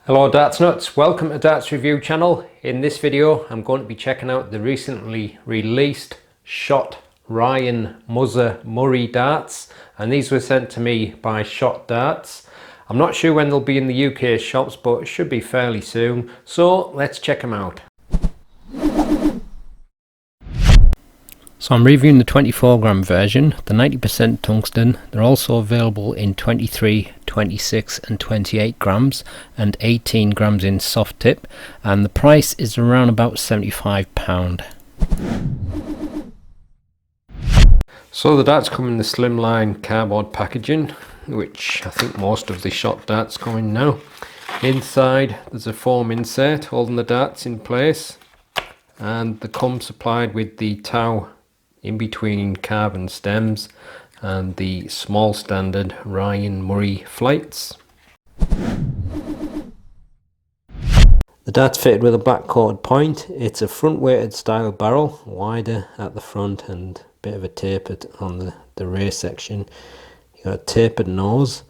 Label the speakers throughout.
Speaker 1: Hello Darts Nuts, welcome to Darts Review channel. In this video I'm going to be checking out the recently released Shot Ryan Muzza Murray darts, and these were sent to me by Shot Darts. I'm not sure when they'll be in the UK shops, but it should be fairly soon, so let's check them out. So I'm reviewing the 24 gram version, the 90% tungsten. They're also available in 23, 26 and 28 grams and 18 grams in soft tip, and the price is around about £75. So the darts come in the slimline cardboard packaging, which I think most of the Shot darts come in now. Inside there's a foam insert holding the darts in place, and they come supplied with the tow in between carbon stems and the small standard Ryan Murray flights. The dart's fitted with a black coated point. It's a front weighted style barrel, wider at the front and a bit of a tapered on the rear section. You got a tapered nose,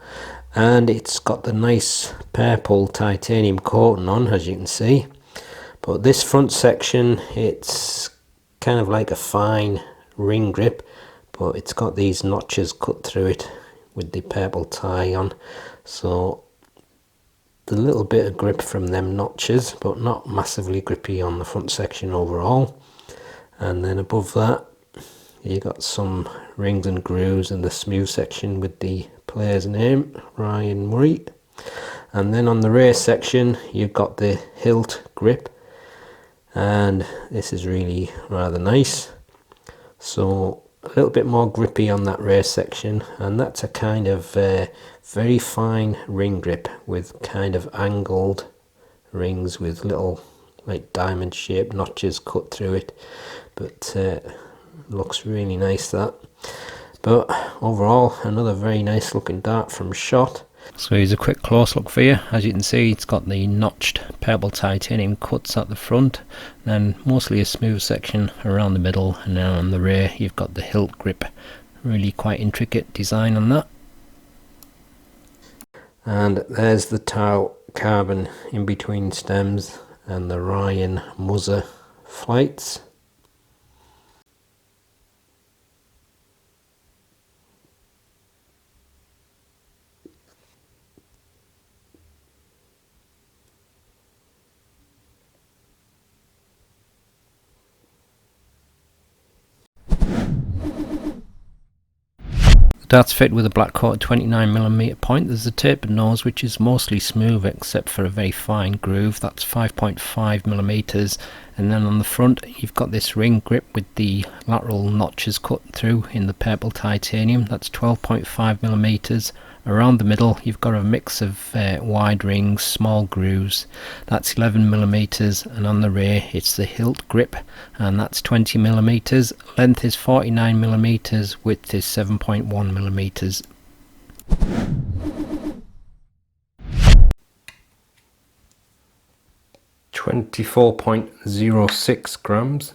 Speaker 1: and it's got the nice purple titanium coating on, as you can see. But this front section, it's kind of like a fine ring grip, but it's got these notches cut through it with the purple tie on, so the little bit of grip from them notches, but not massively grippy on the front section overall. And then above that you got some rings and grooves in the smooth section with the player's name, Ryan Murray. And then on the rear section you've got the hilt grip, and this is really rather nice. So a little bit more grippy on that rear section, and that's a kind of very fine ring grip with kind of angled rings with little like diamond shaped notches cut through it, but looks really nice that. But overall, another very nice looking dart from Shot. So here's a quick close look for you. As you can see, it's got the notched purple titanium cuts at the front, and then mostly a smooth section around the middle, and then on the rear you've got the hilt grip. Really quite intricate design on that. And there's the tow carbon in between stems and the Ryan Muzza flights. The dart's fit with a black coated 29mm point. There's a tapered nose which is mostly smooth except for a very fine groove, that's 5.5mm, and then on the front you've got this ring grip with the lateral notches cut through in the purple titanium, that's 12.5mm. Around the middle you've got a mix of wide rings, small grooves, that's 11mm, and on the rear it's the hilt grip, and that's 20mm. Length is 49mm, width is 7.1mm. .06 grams.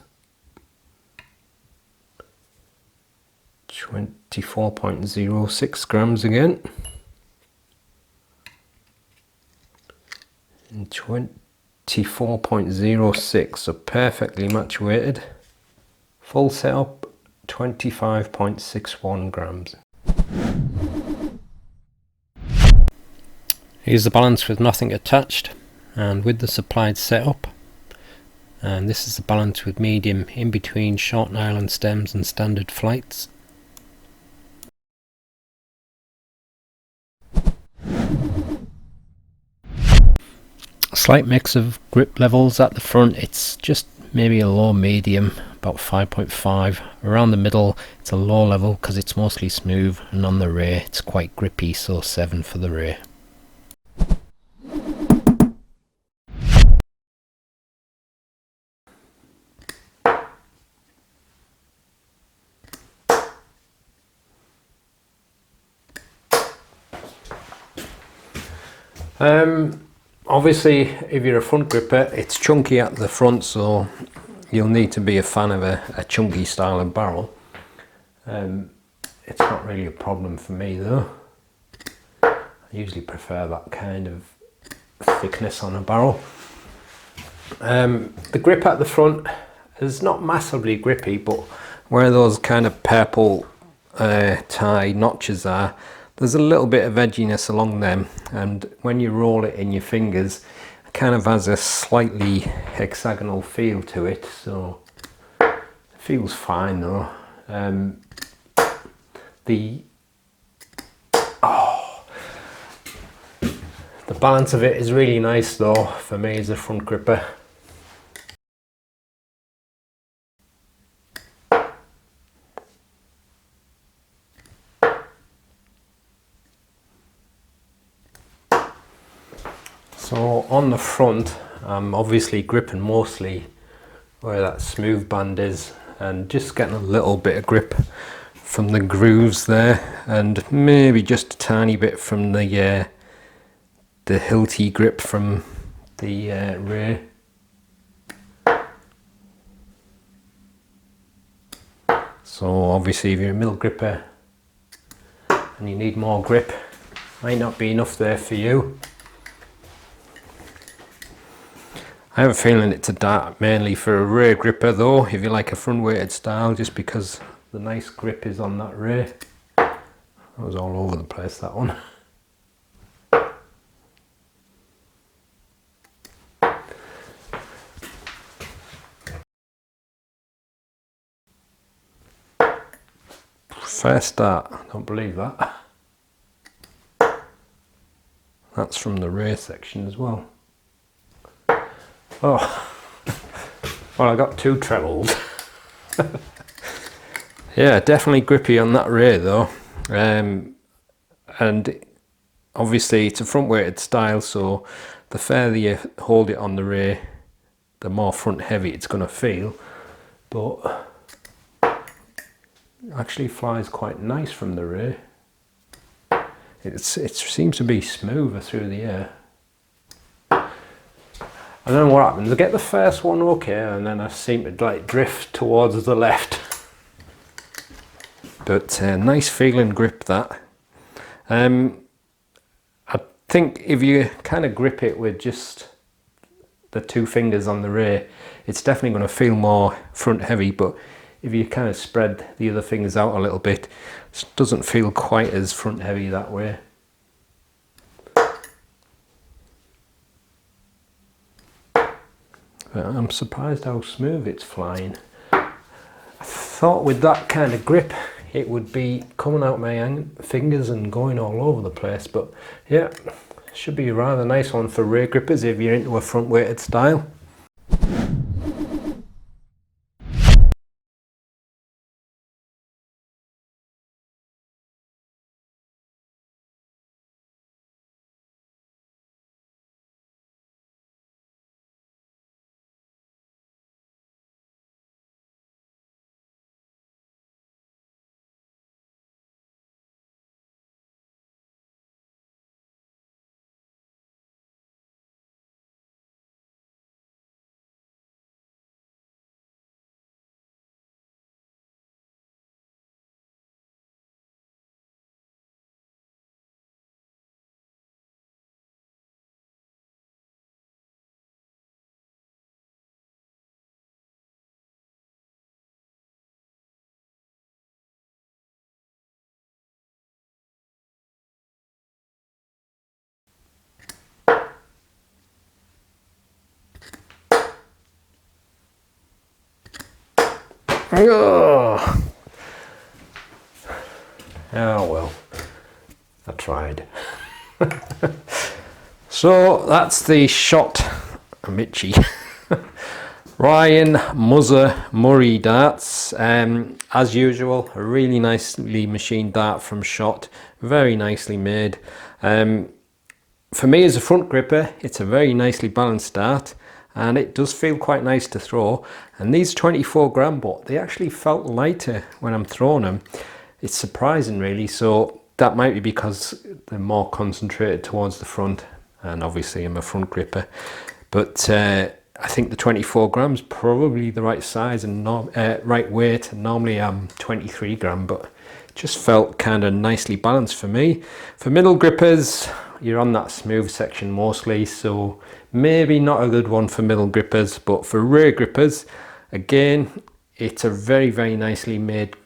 Speaker 1: 24.06 grams again, and 24.06, so perfectly match weighted. Full setup 25.61 grams. Here's the balance with nothing attached and with the supplied setup, and this is the balance with medium in between short nylon stems and standard flights. Slight mix of grip levels at the front, it's just maybe a low medium, about 5.5. Around the middle it's a low level because it's mostly smooth, and on the rear it's quite grippy, so 7 for the rear. Obviously if you're a front gripper it's chunky at the front, so you'll need to be a fan of a chunky style of barrel. It's not really a problem for me though. I usually prefer that kind of thickness on a barrel. The grip at the front is not massively grippy, but where those kind of purple tie notches are, there's a little bit of edginess along them, and when you roll it in your fingers, it kind of has a slightly hexagonal feel to it, so it feels fine though. The balance of it is really nice though, for me as a front gripper. So on the front, I'm obviously gripping mostly where that smooth band is, and just getting a little bit of grip from the grooves there, and maybe just a tiny bit from the hilty grip from the rear. So obviously if you're a middle gripper and you need more grip, might not be enough there for you. I have a feeling it's a dart mainly for a rear gripper though, if you like a front weighted style, just because the nice grip is on that rear. That was all over the place, that one. Fair start, I don't believe that. That's from the rear section as well. Oh, well, I got two trebles. Yeah, definitely grippy on that rear though. And obviously it's a front weighted style, so the further you hold it on the rear, the more front heavy it's going to feel. But it actually flies quite nice from the rear. It seems to be smoother through the air. I don't know what happens. I get the first one okay, and then I seem to like drift towards the left. But nice feeling grip that. I think if you kind of grip it with just the two fingers on the rear, it's definitely going to feel more front heavy, but if you kind of spread the other fingers out a little bit, it doesn't feel quite as front heavy that way. But I'm surprised how smooth it's flying. I thought with that kind of grip it would be coming out my fingers and going all over the place, but yeah, should be a rather nice one for rear grippers if you're into a front weighted style. Oh well, I tried. So that's the shot. I'm itchy. Ryan Muzza Murray darts. As usual, a really nicely machined dart from Shot. Very nicely made. For me as a front gripper, it's a very nicely balanced dart, and it does feel quite nice to throw. And these 24 gram, but they actually felt lighter when I'm throwing them. It's surprising really, so that might be because they're more concentrated towards the front, and obviously I'm a front gripper. But I think the 24 grams probably the right size and right weight. Normally I'm 23 gram, but it just felt kind of nicely balanced for me. For middle grippers, you're on that smooth section mostly, so maybe not a good one for middle grippers. But for rear grippers, again, it's a very nicely made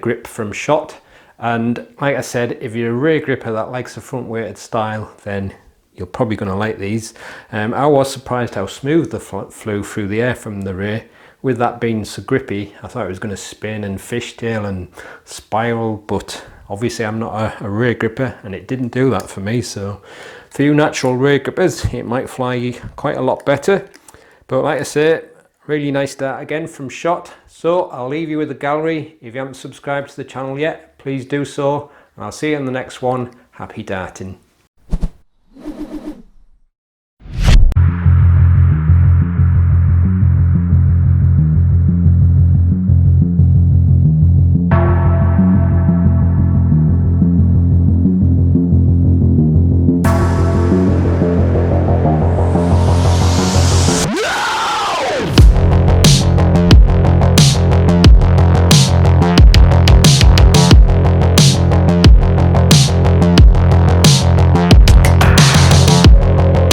Speaker 1: grip from Shot. And like I said, if you're a rear gripper that likes a front weighted style, then you're probably going to like these. I was surprised how smooth the flew through the air from the rear. With that being so grippy, I thought it was going to spin and fishtail and spiral, but obviously I'm not a rear gripper and it didn't do that for me. So for you natural rear grippers, it might fly quite a lot better. But like I say, really nice dart again from Shot. So I'll leave you with the gallery. If you haven't subscribed to the channel yet, please do so. And I'll see you in the next one. Happy darting.